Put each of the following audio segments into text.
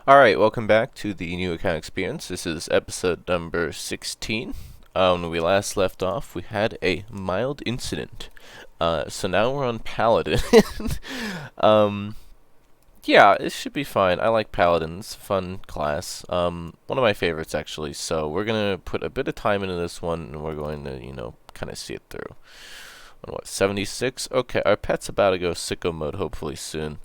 Alright, welcome back to the New Account Experience. This is episode number 16. When we last left off, we had a mild incident. So now we're on Paladin. um, yeah, it should be fine. I like Paladins. Fun class. One of my favorites, actually. So we're gonna put a bit of time into this one, and we're going to, kind of see it through. On what, 76? Okay, our pet's about to go sicko mode, hopefully soon.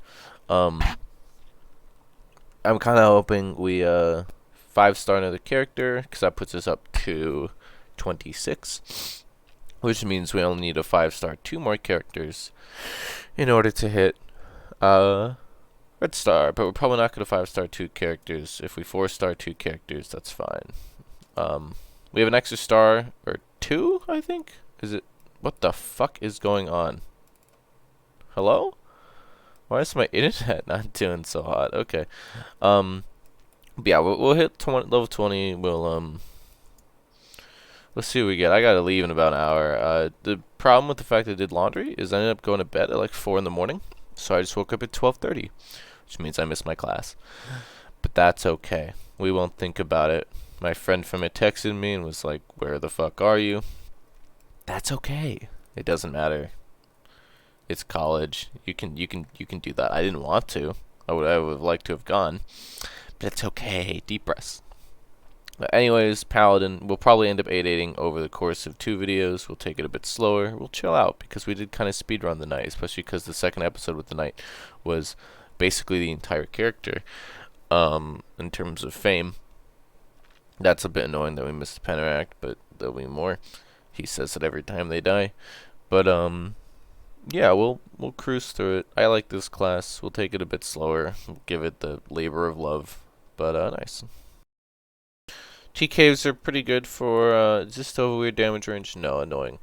I'm kind of hoping we 5-star another character, because that puts us up to 26, which means we only need a 5-star 2 more characters in order to hit red star. But we're probably not going to 5-star 2 characters. If we 4-star 2 characters, that's fine. We have an extra star or 2, I think. Is it? What the fuck is going on? Hello? Why is my internet not doing so hot? Okay. But yeah, we'll hit level 20. Let's see what we get. I gotta leave in about an hour. The problem with the fact that I did laundry is I ended up going to bed at like 4 in the morning. So I just woke up at 12:30, which means I missed my class. But that's okay. We won't think about it. My friend from it texted me and was like, "Where the fuck are you?" That's okay. It doesn't matter. It's college. You can do that. I didn't want to. I would have liked to have gone. But it's okay. Deep breaths. But anyways, Paladin, we'll probably end up 8-8ing over the course of 2 videos. We'll take it a bit slower. We'll chill out because we did kind of speedrun the night, especially because the second episode with the night was basically the entire character. In terms of fame. That's a bit annoying that we missed the Penteract, but there'll be more. He says it every time they die. But yeah, we'll cruise through it. I like this class. We'll take it a bit slower. We'll give it the labor of love. But nice. TKs are pretty good for just over weird damage range. No, annoying.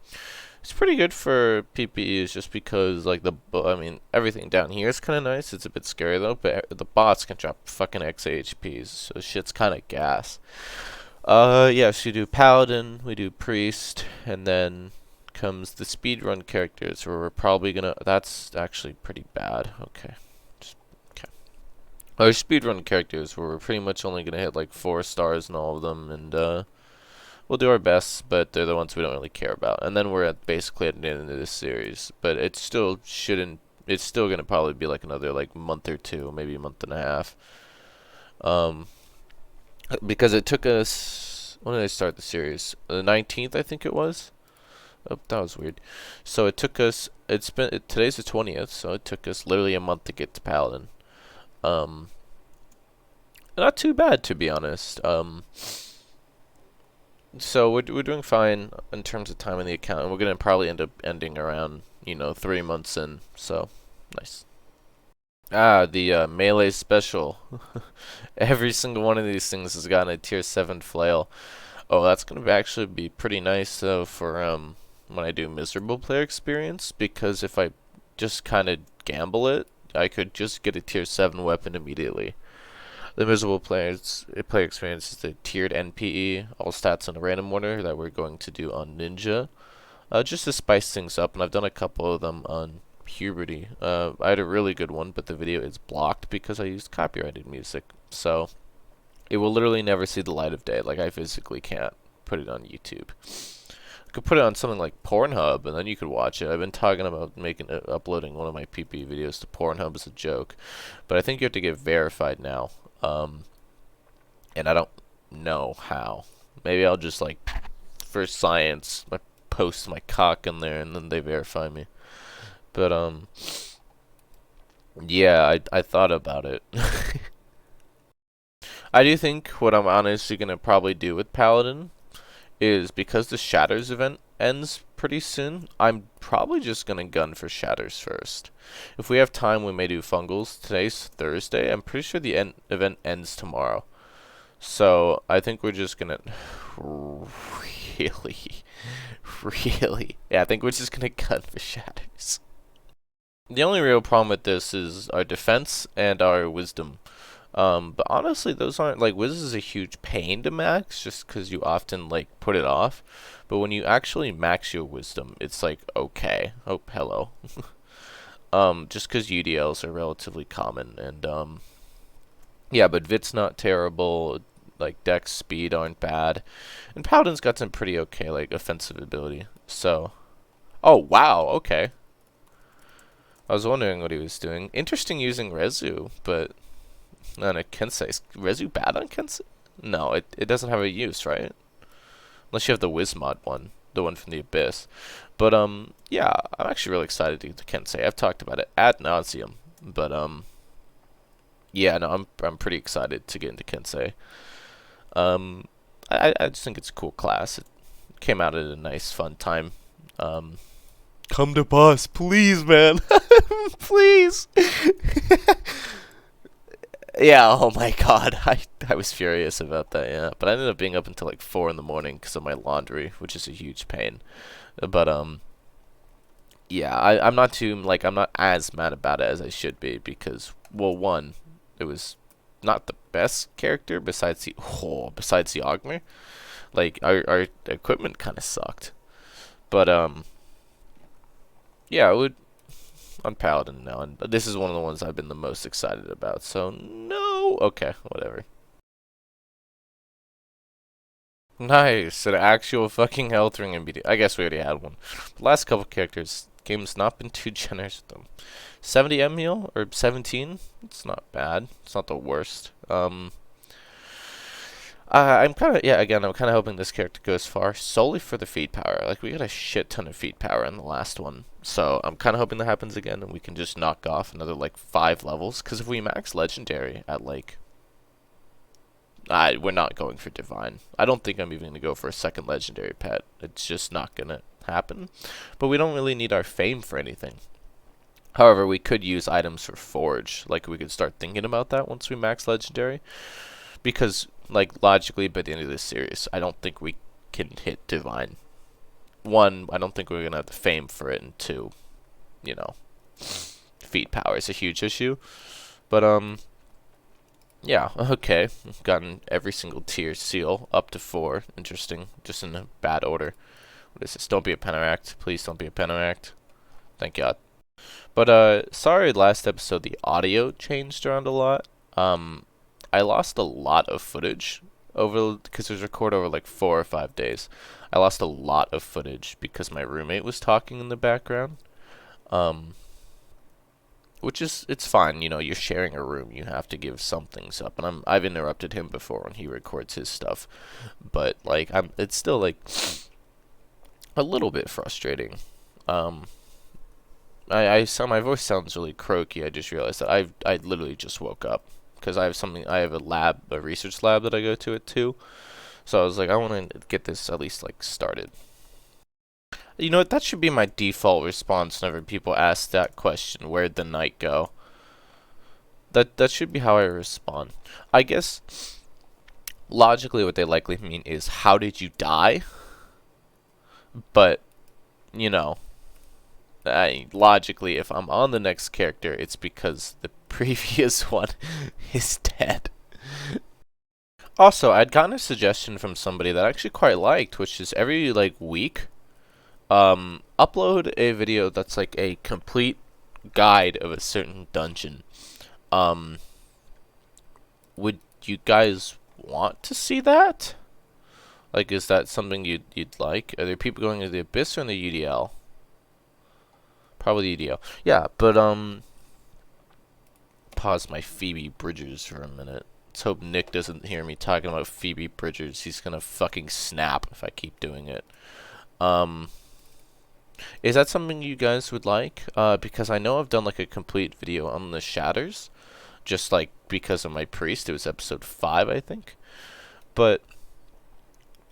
It's pretty good for PPEs just because like everything down here is kind of nice. It's a bit scary though, but the bots can drop fucking XHPs, so shit's kind of gas. Yeah, so you do Paladin, we do Priest, and then comes the speedrun characters where we're probably gonna. That's actually pretty bad. Okay. Okay. Our speedrun characters where we're pretty much only gonna hit like 4 stars in all of them, and we'll do our best, but they're the ones we don't really care about. And then we're basically at the end of this series, but it still shouldn't. It's still gonna probably be like another like month or 2, maybe a month and a half. Because it took us. When did I start the series? The 19th, I think it was. Oh, that was weird. So it took us. Today's the 20th, so it took us literally a month to get to Paladin. Not too bad to be honest. So we're doing fine in terms of time in the account, and we're gonna probably end up ending around 3 months in. So nice. Ah, the melee special. Every single one of these things has gotten a tier 7 flail. Oh, that's gonna actually be pretty nice though for when I do miserable player experience, because if I just kind of gamble it, I could just get a tier 7 weapon immediately. The miserable player experience is the tiered NPE, all stats in a random order that we're going to do on Ninja, just to spice things up, and I've done a couple of them on Puberty. I had a really good one, but the video is blocked because I used copyrighted music, so it will literally never see the light of day. Like, I physically can't put it on YouTube. I could put it on something like Pornhub, and then you could watch it. I've been talking about uploading one of my PP videos to Pornhub as a joke, but I think you have to get verified now. And I don't know how. Maybe I'll just like, for science, I post my cock in there, and then they verify me. But yeah, I thought about it. I do think what I'm honestly gonna probably do with Paladin is, because the Shatters event ends pretty soon, I'm probably just gonna gun for Shatters first. If we have time, we may do Fungals. Today's Thursday. I'm pretty sure the event ends tomorrow. So I think we're just gonna really, really. Yeah, I think we're just gonna gun for Shatters. The only real problem with this is our defense and our wisdom. But honestly, those aren't, like, Wiz is a huge pain to max just because you often, like, put it off. But when you actually max your wisdom, it's like, okay. Oh, hello. Just because UDLs are relatively common, and, Yeah, but Vit's not terrible. Like Dex speed aren't bad, and Paladin's got some pretty okay like offensive ability. So, oh wow, okay. I was wondering what he was doing. Interesting using Rezu, but on a Kensei. Is Rezu bad on Kensei? No, it doesn't have a use, right? Unless you have the Wizmod one, the one from the Abyss. But yeah, I'm actually really excited to get to Kensei. I've talked about it ad nauseum, but yeah, no, I'm pretty excited to get into Kensei. Um, I just think it's a cool class. It came out at a nice, fun time. Um, come to boss, please, man, please. Yeah, oh my god, I was furious about that, yeah. But I ended up being up until like 4 in the morning because of my laundry, which is a huge pain. But, yeah, I'm not too, like, I'm not as mad about it as I should be because, well, one, it was not the best character besides the Ogmer. Like, our equipment kind of sucked. But, yeah, I would, on Paladin now, and this is one of the ones I've been the most excited about, so no, okay, whatever. Nice, an actual fucking health ring and BD. I guess we already had one. The last couple characters, game's not been too generous with them. 70 M heal or 17. It's not bad. It's not the worst. I'm kind of, yeah. Again, I'm kind of hoping this character goes far solely for the feed power. Like we got a shit ton of feed power in the last one, so I'm kind of hoping that happens again and we can just knock off another like 5 levels. Because if we max legendary at like we're not going for divine. I don't think I'm even going to go for a second legendary pet. It's just not going to happen. But we don't really need our fame for anything. However, we could use items for forge. Like we could start thinking about that once we max legendary. Because like logically by the end of this series, I don't think we can hit divine. One, I don't think we're going to have the fame for it, and two, you know, feed power is a huge issue. But yeah, okay. We've gotten every single tier seal up to 4. Interesting. Just in a bad order. What is this? Don't be a Penteract. Please don't be a Penteract. Thank God. But, sorry last episode the audio changed around a lot. I lost a lot of footage because it was recorded over like 4 or 5 days. I lost a lot of footage because my roommate was talking in the background. Which is, it's fine, you know, you're sharing a room, you have to give some things up, and I've interrupted him before when he records his stuff, but, like, it's still, like, a little bit frustrating. My voice sounds really croaky. I just realized that I literally just woke up, because I have a research lab that I go to at 2, so I was like, I want to get this at least, like, started. You know what, that should be my default response whenever people ask that question, where'd the night go? That should be how I respond. I guess, logically what they likely mean is, how did you die? But, you know, logically, if I'm on the next character, it's because the previous one is dead. Also, I'd gotten a suggestion from somebody that I actually quite liked, which is every, like, week, upload a video that's like a complete guide of a certain dungeon. Would you guys want to see that? Like, is that something you'd like? Are there people going to the Abyss or in the UDL? Probably the UDL. Yeah, but pause my Phoebe Bridgers for a minute. Let's hope Nick doesn't hear me talking about Phoebe Bridgers. He's gonna fucking snap if I keep doing it. Is that something you guys would like? Because I know I've done like a complete video on the shatters, just like because of my priest. It was episode 5, I think. But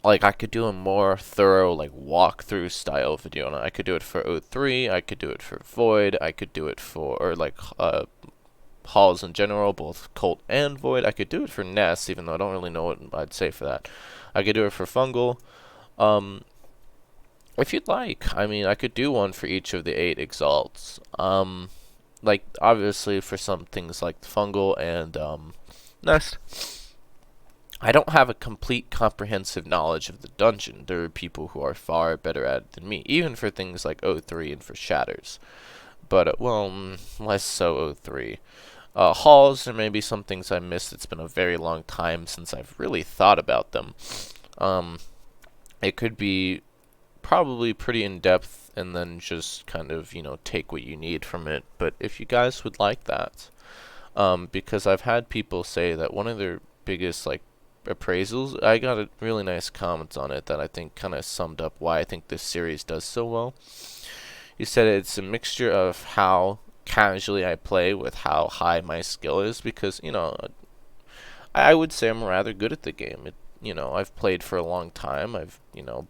like I could do a more thorough like walkthrough style video, and I could do it for O3, I could do it for Void, I could do it for or like halls in general, both Cult and Void. I could do it for Nest, even though I don't really know what I'd say for that. I could do it for Fungal. If you'd like, I mean, I could do one for each of the 8 exalts. Like, obviously, for some things like Fungal and, Nest, I don't have a complete comprehensive knowledge of the dungeon. There are people who are far better at it than me, even for things like O3 and for Shatters. But, well, less so O3. Halls, there may be some things I missed. It's been a very long time since I've really thought about them. Um, it could be probably pretty in depth and then just kind of, take what you need from it. But if you guys would like that, because I've had people say that one of their biggest, like, appraisals, I got a really nice comment on it that I think kind of summed up why I think this series does so well. He said it's a mixture of how casually I play with how high my skill is because, I would say I'm rather good at the game. I've played for a long time. I've,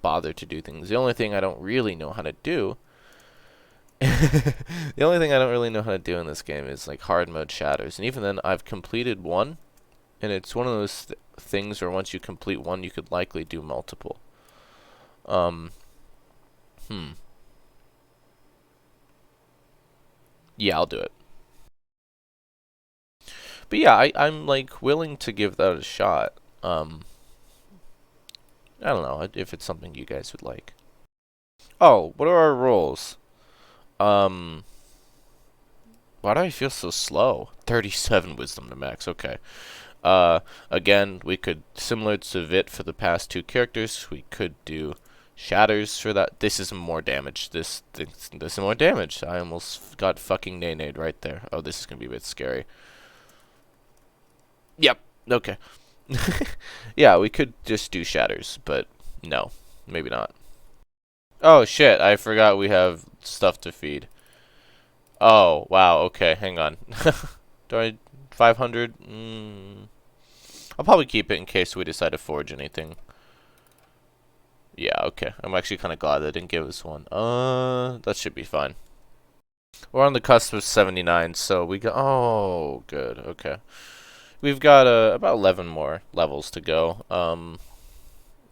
bothered to do things. The only thing I don't really know how to do the only thing I don't really know how to do in this game is like hard mode shatters. And even then I've completed one, and it's one of those things where once you complete one you could likely do multiple. Um yeah, I'll do it. But yeah, I'm like willing to give that a shot. Um I don't know if it's something you guys would like. Oh, what are our rolls? Um why do I feel so slow? 37 wisdom to max. Okay. Again, we could, similar to Vit for the past two characters, we could do shatters for that. This is more damage. This is more damage. I almost got fucking nay-nayed right there. Oh, this is gonna be a bit scary. Yep. Okay. Yeah, we could just do shatters, but no, maybe not. Oh shit! I forgot we have stuff to feed. Oh wow. Okay, hang on. Do I 500? I'll probably keep it in case we decide to forge anything. Yeah, okay. I'm actually kind of glad they didn't give us one. That should be fine. We're on the cusp of 79, so we got... Oh, good. Okay. We've got about 11 more levels to go.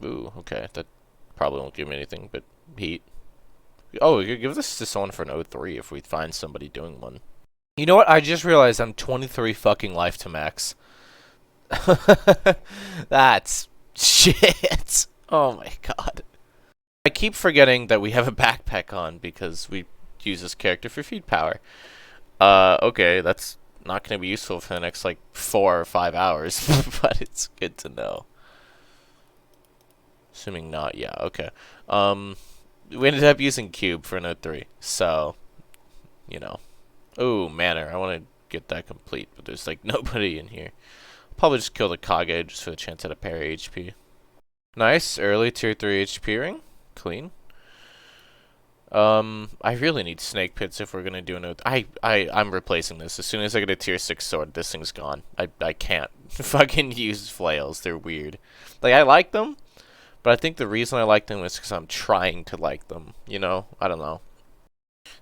Ooh, okay. That probably won't give me anything but heat. Oh, you give this to someone for an O3 if we find somebody doing one. You know what? I just realized I'm 23 fucking life to max. That's shit. Oh my god. I keep forgetting that we have a backpack on because we use this character for feed power. Okay, that's not going to be useful for the next, like, 4 or 5 hours, but it's good to know. Assuming not, yeah, okay. We ended up using Cube for Note 3, so, you know. Ooh, Manor, I want to get that complete, but there's, like, nobody in here. Probably just kill the Kage just for the chance at a parry HP. Nice, early tier 3 HP ring. Clean. I really need snake pits if we're gonna do another. I'm replacing this. As soon as I get a tier 6 sword, this thing's gone. I can't fucking use flails. They're weird. Like, I like them, but I think the reason I like them is because I'm trying to like them. I don't know.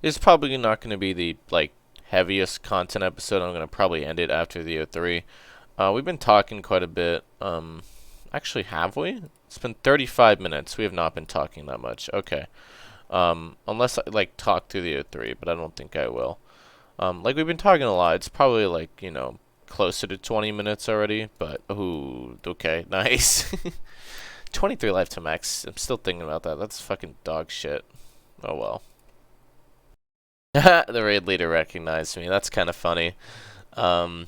This is probably not gonna be the, like, heaviest content episode. I'm gonna probably end it after the O3. We've been talking quite a bit. Actually, have we? It's been 35 minutes. We have not been talking that much. Okay. Unless I, like, talk through the O3, but I don't think I will. Like, we've been talking a lot. It's probably, like, closer to 20 minutes already, but, ooh, okay, nice. 23 life to max. I'm still thinking about that. That's fucking dog shit. Oh, well. The raid leader recognized me. That's kind of funny. Um...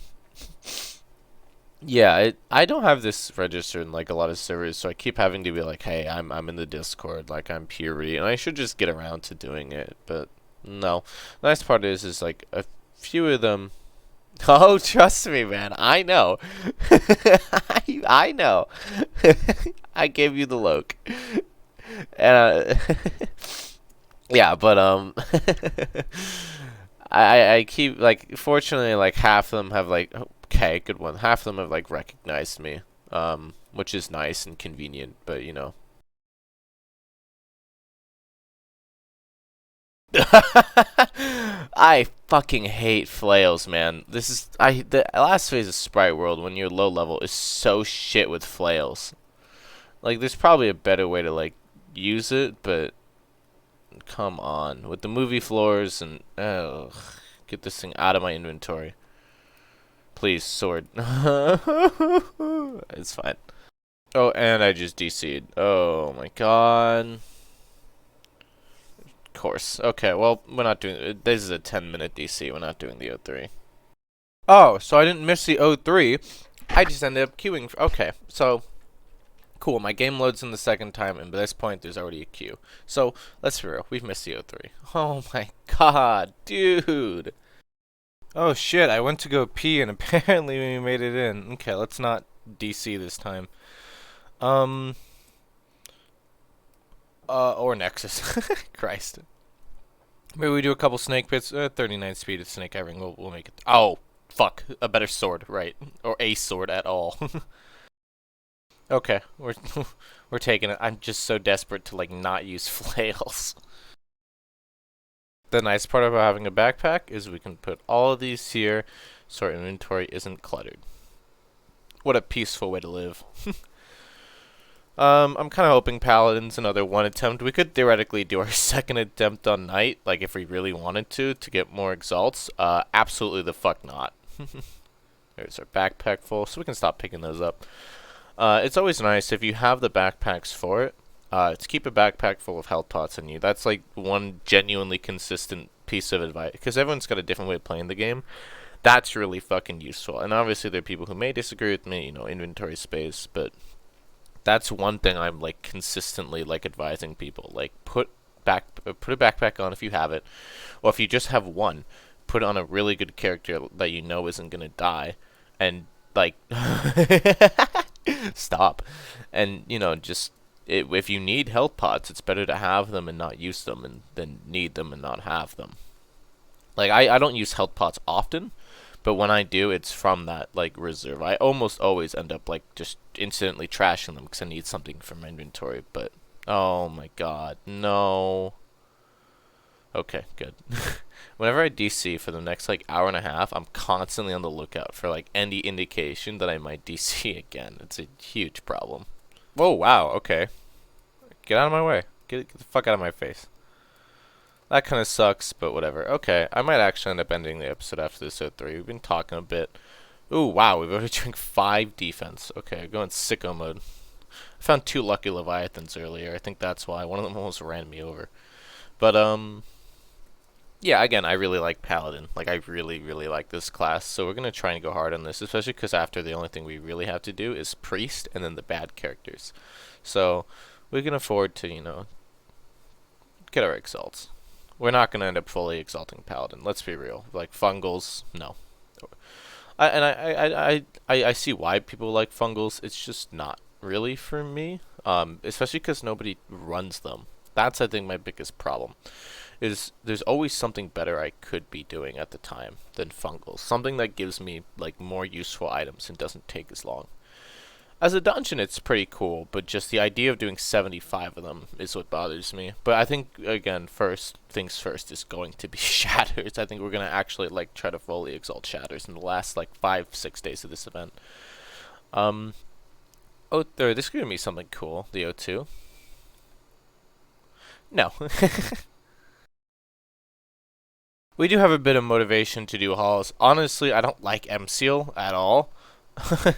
Yeah, I don't have this registered in like a lot of servers, so I keep having to be like, hey, I'm in the Discord, like I'm Puberty, and I should just get around to doing it, but no. The nice part is like a few of them. Oh, trust me, man, I know. I know. I gave you the loke, and yeah, but I keep like, fortunately, like half of them have like. Okay, good one. Half of them have, like, recognized me, which is nice and convenient, but, I fucking hate flails, man. The last phase of Sprite World, when you're low level, is so shit with flails. Like, there's probably a better way to, like, use it, but come on. With the movie floors and, ugh, get this thing out of my inventory. Please, sword. It's fine. Oh, and I just DC'd. Oh my god. Of course. Okay, well, we're not doing... This is a 10-minute DC. We're not doing the O3. Oh, so I didn't miss the O3. I just ended up queuing. Okay, so cool. My game loads in the second time, and by this point, there's already a queue. So let's be real. We've missed the O3. Oh my god, dude. Oh shit, I went to go pee, and apparently we made it in. Okay, let's not DC this time. Um, or Nexus. Christ. Maybe we do a couple snake pits. 39 speed of snake ring. We'll make it. Oh, fuck. A better sword, right? Or a sword at all. Okay, we're taking it. I'm just so desperate to like not use flails. The nice part about having a backpack is we can put all of these here so our inventory isn't cluttered. What a peaceful way to live. I'm kind of hoping Paladin's another one attempt. We could theoretically do our second attempt on Knight, like if we really wanted to get more exalts. Absolutely the fuck not. There's our backpack full, so we can stop picking those up. It's always nice if you have the backpacks for it, to keep a backpack full of health pots in you. That's like one genuinely consistent piece of advice, because everyone's got a different way of playing the game. That's really fucking useful. And obviously there are people who may disagree with me, inventory space, but that's one thing I'm like consistently like advising people. Like put a backpack on if you have it, or if you just have one, put on a really good character that you know isn't gonna die, and like stop, and just if you need health pots, it's better to have them and not use them, and than need them and not have them. Like I don't use health pots often, but when I do, it's from that like reserve. I almost always end up like just instantly trashing them because I need something from my inventory. But oh my god, no. Okay, good. Whenever I DC for the next like hour and a half, I'm constantly on the lookout for like any indication that I might DC again. It's a huge problem. Oh wow, okay. Get out of my way. Get the fuck out of my face. That kind of sucks, but whatever. Okay, I might actually end up ending the episode after this O3. We've been talking a bit. Ooh, wow, we've already drank 5 defense. Okay, going sicko mode. I found 2 lucky Leviathans earlier. I think that's why. One of them almost ran me over. But, yeah, again, I really like Paladin. Like, I really, really like this class. So we're going to try and go hard on this, especially because after the only thing we really have to do is Priest and then the bad characters. So we can afford to, get our exalts. We're not going to end up fully exalting Paladin. Let's be real. Like, fungals, no. I see why people like fungals. It's just not really for me. Especially because nobody runs them. That's, I think, my biggest problem. Is there's always something better I could be doing at the time than fungals. Something that gives me, like, more useful items and doesn't take as long. As a dungeon, it's pretty cool, but just the idea of doing 75 of them is what bothers me. But I think, again, first things first is going to be Shatters. I think we're going to actually, like, try to fully exalt Shatters in the last, like, 5-6 days of this event. Oh, this is going to be something cool, the O2. No. We do have a bit of motivation to do hauls. Honestly, I don't like M-Seal at all.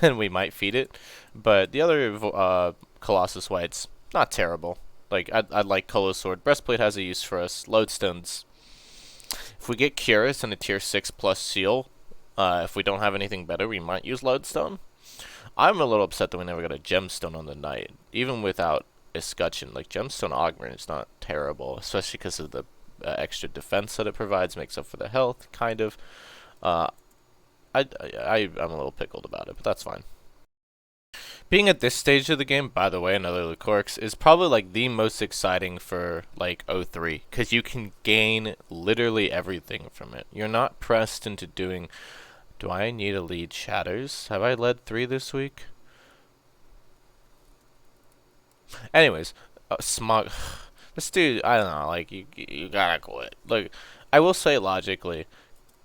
And we might feed it. But the other Colossus Whites, not terrible. Like, I'd like Color Sword. Breastplate has a use for us. Lodestones. If we get Curious and a tier 6 plus seal, if we don't have anything better, we might use Lodestone. I'm a little upset that we never got a Gemstone on the Knight. Even without Escutcheon. Like, Gemstone Augment is not terrible. Especially because of the extra defense that it provides. Makes up for the health, kind of. I'm a little pickled about it, but that's fine. Being at this stage of the game, by the way, another Lucorx, is probably like the most exciting for like O3, because you can gain literally everything from it. You're not pressed into doing, do I need to lead Shatters? Have I led 3 this week? Anyways, Smog, this dude, I don't know, like, you gotta quit. Like, I will say logically,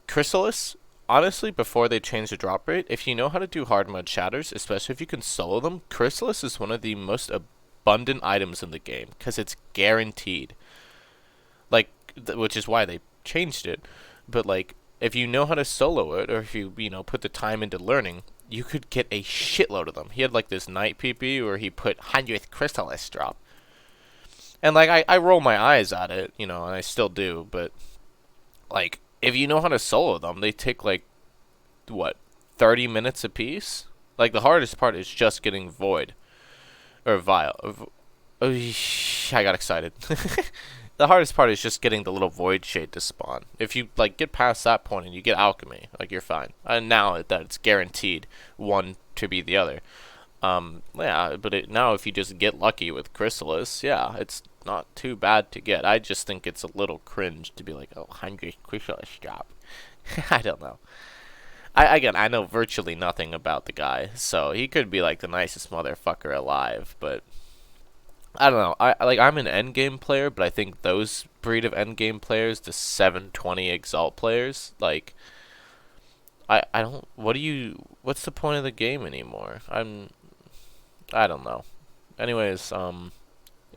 Chrysalis, honestly, before they changed the drop rate, if you know how to do hard mode Shatters, especially if you can solo them, Chrysalis is one of the most abundant items in the game, because it's guaranteed. Like, which is why they changed it. But, like, if you know how to solo it, or if you, put the time into learning, you could get a shitload of them. He had, like, this Night PP where he put 100th Chrysalis drop. And, like, I roll my eyes at it, and I still do, but, like, if you know how to solo them, they take, like, what, 30 minutes apiece? Like, the hardest part is just getting void. Or vile. Oh, I got excited. The hardest part is just getting the little void shade to spawn. If you like get past that point and you get alchemy, like you're fine. And now that it's guaranteed one to be the other. Yeah, but now if you just get lucky with chrysalis, yeah, it's not too bad to get. I just think it's a little cringe to be like, oh, 100 chrysalis drop. I don't know. Again, I know virtually nothing about the guy, so he could be like the nicest motherfucker alive, but I don't know. I'm an endgame player, but I think those breed of endgame players, the 720 exalt players, like I don't what's the point of the game anymore? I don't know. Anyways, armor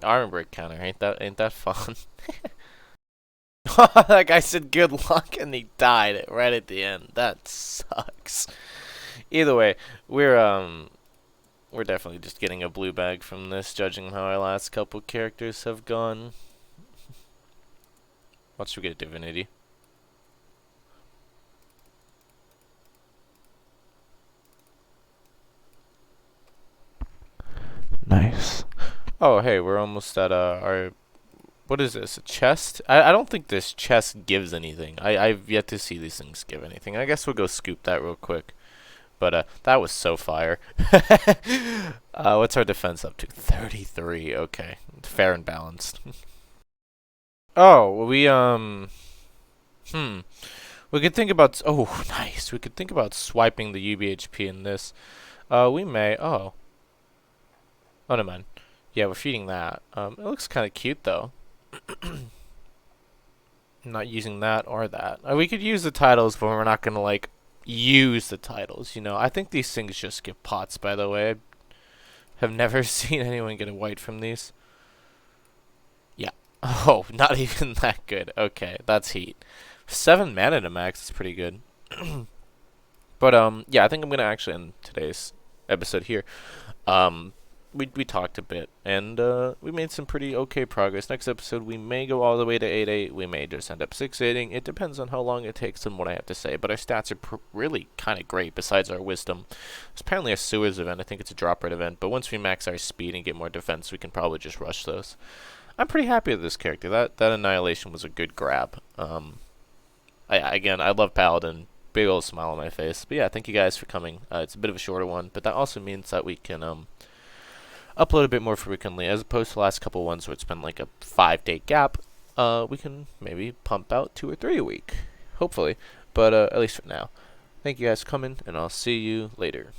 break counter, ain't that fun? That guy said good luck and he died right at the end. That sucks. Either way, we're definitely just getting a blue bag from this, judging how our last couple characters have gone. What should we get, Divinity? Nice. Oh, hey, we're almost at our... What is this? A chest? I don't think this chest gives anything. I've yet to see these things give anything. I guess we'll go scoop that real quick. But that was so fire. What's our defense up to? 33. Okay, fair and balanced. Oh, we could think about. Oh, nice. We could think about swiping the UBHP in this. We may. Oh, never mind. Yeah, we're feeding that. It looks kind of cute though. Not using that or that. We could use the titles, but we're not gonna like use the titles, you know. I think these things just give pots, by the way. I have never seen anyone get a white from these. Yeah. Oh, not even that good. Okay, that's heat. 7 mana to max is pretty good. But yeah, I think I'm gonna actually end today's episode here. We talked a bit, and we made some pretty okay progress. Next episode, we may go all the way to 8-8. We may just end up 6-8ing. It depends on how long it takes and what I have to say. But our stats are really kind of great, besides our wisdom. It's apparently a sewers event. I think it's a drop rate event. But once we max our speed and get more defense, we can probably just rush those. I'm pretty happy with this character. That annihilation was a good grab. Again, I love Paladin. Big old smile on my face. But yeah, thank you guys for coming. It's a bit of a shorter one, but that also means that we can upload a bit more frequently, as opposed to the last couple ones where it's been like a 5-day gap. We can maybe pump out 2 or 3 a week, hopefully. But at least for now, thank you guys for coming, and I'll see you later.